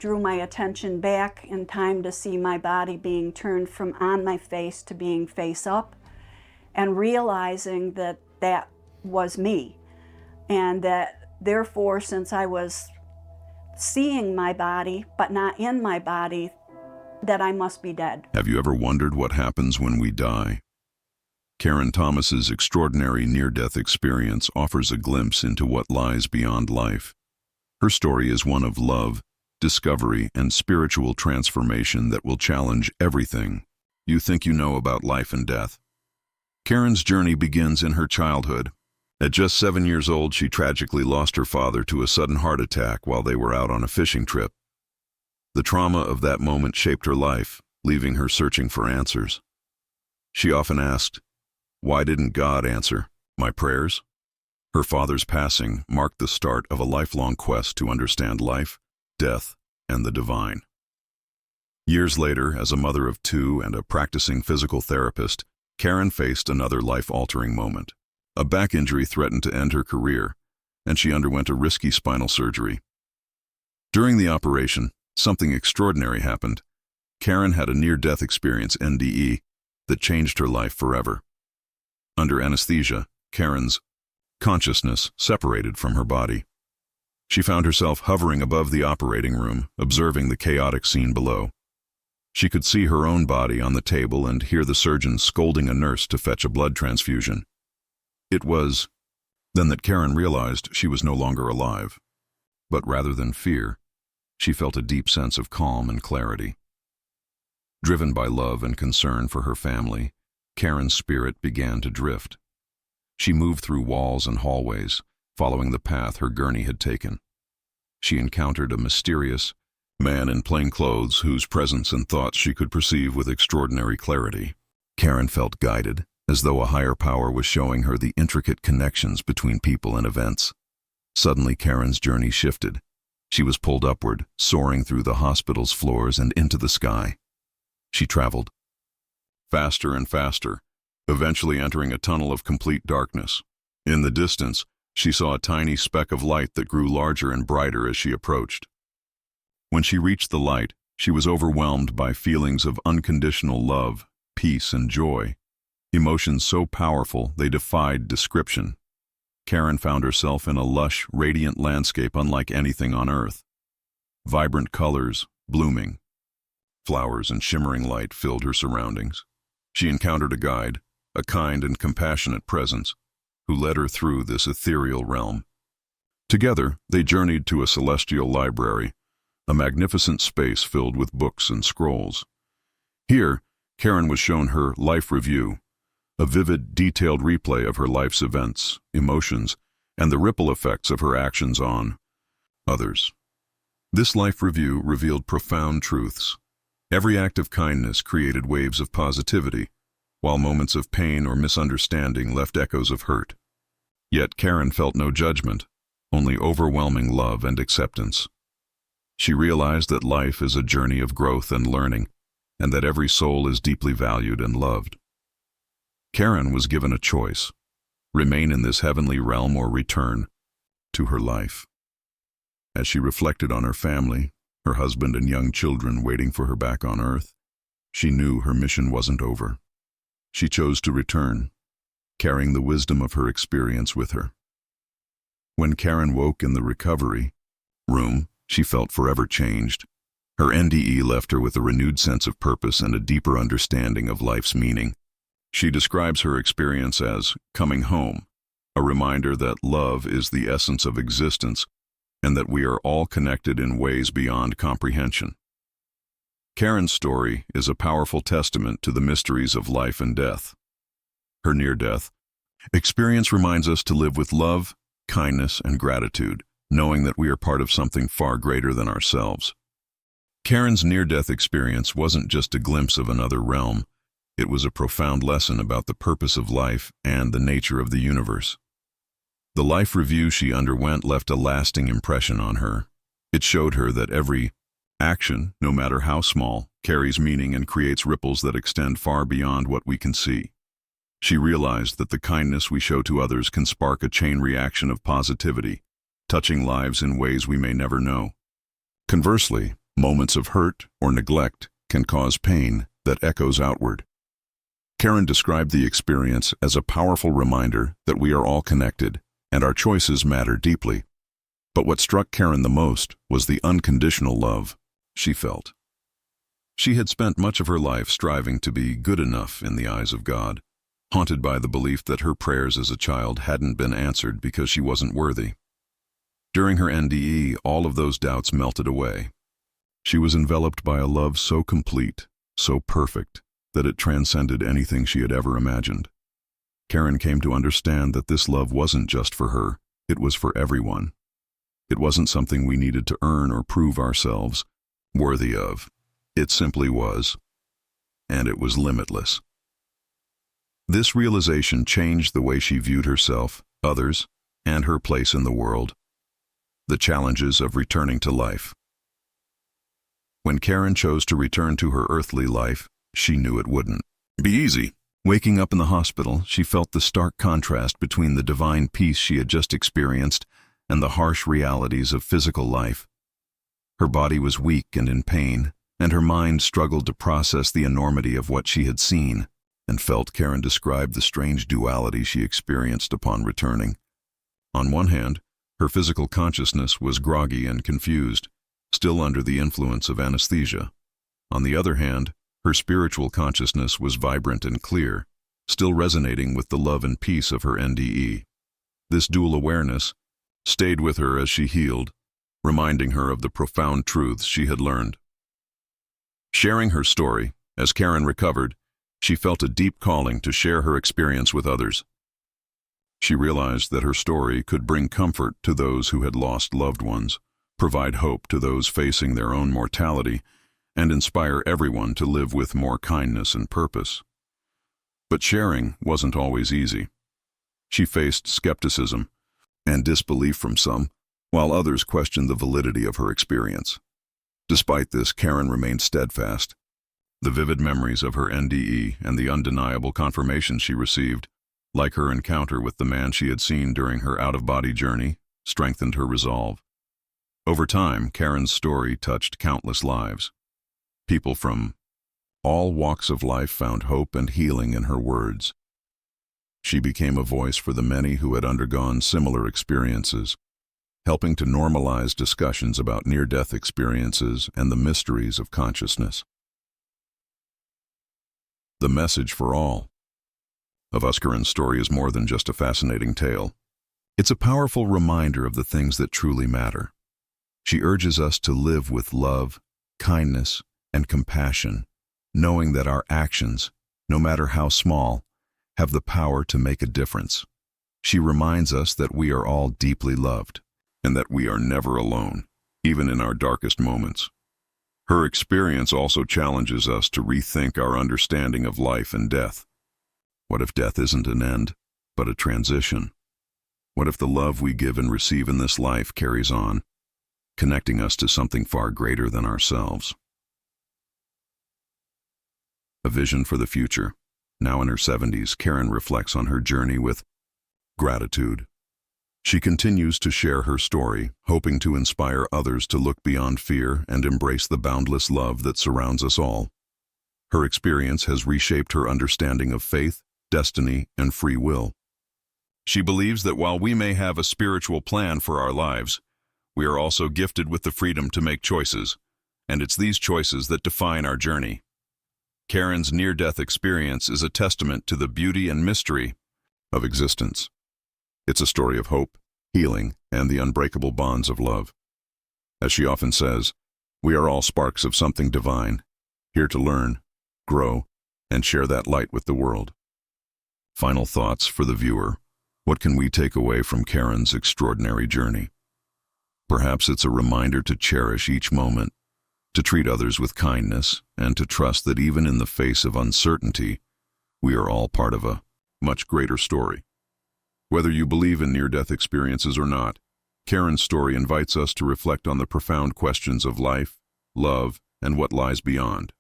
drew my attention back in time to see my body being turned from on my face to being face up, and realizing that that was me, and that therefore, since I was seeing my body but not in my body, that I must be dead. Have you ever wondered what happens when we die? Karen Thomas's extraordinary near-death experience offers a glimpse into what lies beyond life. Her story is one of love, discovery, and spiritual transformation that will challenge everything you think you know about life and death. Karen's journey begins in her childhood. At just 7 years old, she tragically lost her father to a sudden heart attack while they were out on a fishing trip. The trauma of that moment shaped her life, leaving her searching for answers. She often asked, "Why didn't God answer my prayers?" Her father's passing marked the start of a lifelong quest to understand life, death, and the divine. Years later, as a mother of 2 and a practicing physical therapist, Karen faced another life-altering moment. A back injury threatened to end her career, and she underwent a risky spinal surgery. During the operation, something extraordinary happened. Karen had a near-death experience, NDE, that changed her life forever. Under anesthesia, Karen's consciousness separated from her body. She found herself hovering above the operating room, observing the chaotic scene below. She could see her own body on the table and hear the surgeon scolding a nurse to fetch a blood transfusion. It was then that Karen realized she was no longer alive. But rather than fear, she felt a deep sense of calm and clarity. Driven by love and concern for her family, Karen's spirit began to drift. She moved through walls and hallways, following the path her gurney had taken. She encountered a mysterious man in plain clothes whose presence and thoughts she could perceive with extraordinary clarity. Karen felt guided, as though a higher power was showing her the intricate connections between people and events. Suddenly, Karen's journey shifted. She was pulled upward, soaring through the hospital's floors and into the sky. She traveled faster and faster, eventually entering a tunnel of complete darkness. In the distance, she saw a tiny speck of light that grew larger and brighter as she approached. When she reached the light, she was overwhelmed by feelings of unconditional love, peace, and joy, emotions so powerful they defied description. Karen found herself in a lush, radiant landscape unlike anything on Earth. Vibrant colors, blooming flowers, and shimmering light filled her surroundings. She encountered a guide, a kind and compassionate presence, who led her through this ethereal realm. Together, they journeyed to a celestial library, a magnificent space filled with books and scrolls. Here, Karen was shown her life review, a vivid, detailed replay of her life's events, emotions, and the ripple effects of her actions on others. This life review revealed profound truths. Every act of kindness created waves of positivity, while moments of pain or misunderstanding left echoes of hurt. Yet Karen felt no judgment, only overwhelming love and acceptance. She realized that life is a journey of growth and learning, and that every soul is deeply valued and loved. Karen was given a choice: remain in this heavenly realm or return to her life. As she reflected on her family, her husband and young children waiting for her back on Earth, she knew her mission wasn't over. She chose to return, carrying the wisdom of her experience with her. When Karen woke in the recovery room, she felt forever changed. Her NDE left her with a renewed sense of purpose and a deeper understanding of life's meaning. She describes her experience as coming home, a reminder that love is the essence of existence and that we are all connected in ways beyond comprehension. Karen's story is a powerful testament to the mysteries of life and death. Her near-death experience reminds us to live with love, kindness, and gratitude, knowing that we are part of something far greater than ourselves. Karen's near-death experience wasn't just a glimpse of another realm. It was a profound lesson about the purpose of life and the nature of the universe. The life review she underwent left a lasting impression on her. It showed her that every action, no matter how small, carries meaning and creates ripples that extend far beyond what we can see. She realized that the kindness we show to others can spark a chain reaction of positivity, touching lives in ways we may never know. Conversely, Moments of hurt or neglect can cause pain that echoes outward. Karen described the experience as a powerful reminder that we are all connected and our choices matter deeply. But what struck Karen the most was the unconditional love she felt. She had spent much of her life striving to be good enough in the eyes of God, haunted by the belief that her prayers as a child hadn't been answered because she wasn't worthy. During her NDE, all of those doubts melted away. She was enveloped by a love so complete, so perfect, that it transcended anything she had ever imagined. Karen came to understand that this love wasn't just for her, it was for everyone. It wasn't something we needed to earn or prove ourselves worthy of. It simply was, and it was limitless. This realization changed the way she viewed herself, others, and her place in the world. The challenges of returning to life. When Karen chose to return to her earthly life, she knew it wouldn't be easy. Waking up in the hospital, she felt the stark contrast between the divine peace she had just experienced and the harsh realities of physical life. Her body was weak and in pain, and her mind struggled to process the enormity of what she had seen and felt. Karen described the strange duality she experienced upon returning. On one hand, her physical consciousness was groggy and confused, still under the influence of anesthesia. On the other hand, her spiritual consciousness was vibrant and clear, still resonating with the love and peace of her NDE. This dual awareness stayed with her as she healed, reminding her of the profound truths she had learned. Sharing her story, as Karen recovered, she felt a deep calling to share her experience with others. She realized that her story could bring comfort to those who had lost loved ones, provide hope to those facing their own mortality, and inspire everyone to live with more kindness and purpose. But sharing wasn't always easy. She faced skepticism and disbelief from some, while others questioned the validity of her experience. Despite this, Karen remained steadfast. The vivid memories of her NDE and the undeniable confirmation she received, like her encounter with the man she had seen during her out-of-body journey, strengthened her resolve. Over time, Karen's story touched countless lives. People from all walks of life found hope and healing in her words. She became a voice for the many who had undergone similar experiences, helping to normalize discussions about near-death experiences and the mysteries of consciousness. The message for all of us. Karen's story is more than just a fascinating tale. It's a powerful reminder of the things that truly matter. She urges us to live with love, kindness, and compassion, knowing that our actions, no matter how small, have the power to make a difference. She reminds us that we are all deeply loved, and that we are never alone, even in our darkest moments. Her experience also challenges us to rethink our understanding of life and death. What if death isn't an end, but a transition? What if the love we give and receive in this life carries on, connecting us to something far greater than ourselves? A vision for the future. Now in her 70s, Karen reflects on her journey with gratitude. She continues to share her story, hoping to inspire others to look beyond fear and embrace the boundless love that surrounds us all. Her experience has reshaped her understanding of faith, destiny, and free will. She believes that while we may have a spiritual plan for our lives, we are also gifted with the freedom to make choices, and it's these choices that define our journey. Karen's near-death experience is a testament to the beauty and mystery of existence. It's a story of hope, healing, and the unbreakable bonds of love. As she often says, we are all sparks of something divine, here to learn, grow, and share that light with the world. Final thoughts for the viewer. What can we take away from Karen's extraordinary journey? Perhaps it's a reminder to cherish each moment, to treat others with kindness, and to trust that even in the face of uncertainty, we are all part of a much greater story. Whether you believe in near-death experiences or not, Karen's story invites us to reflect on the profound questions of life, love, and what lies beyond.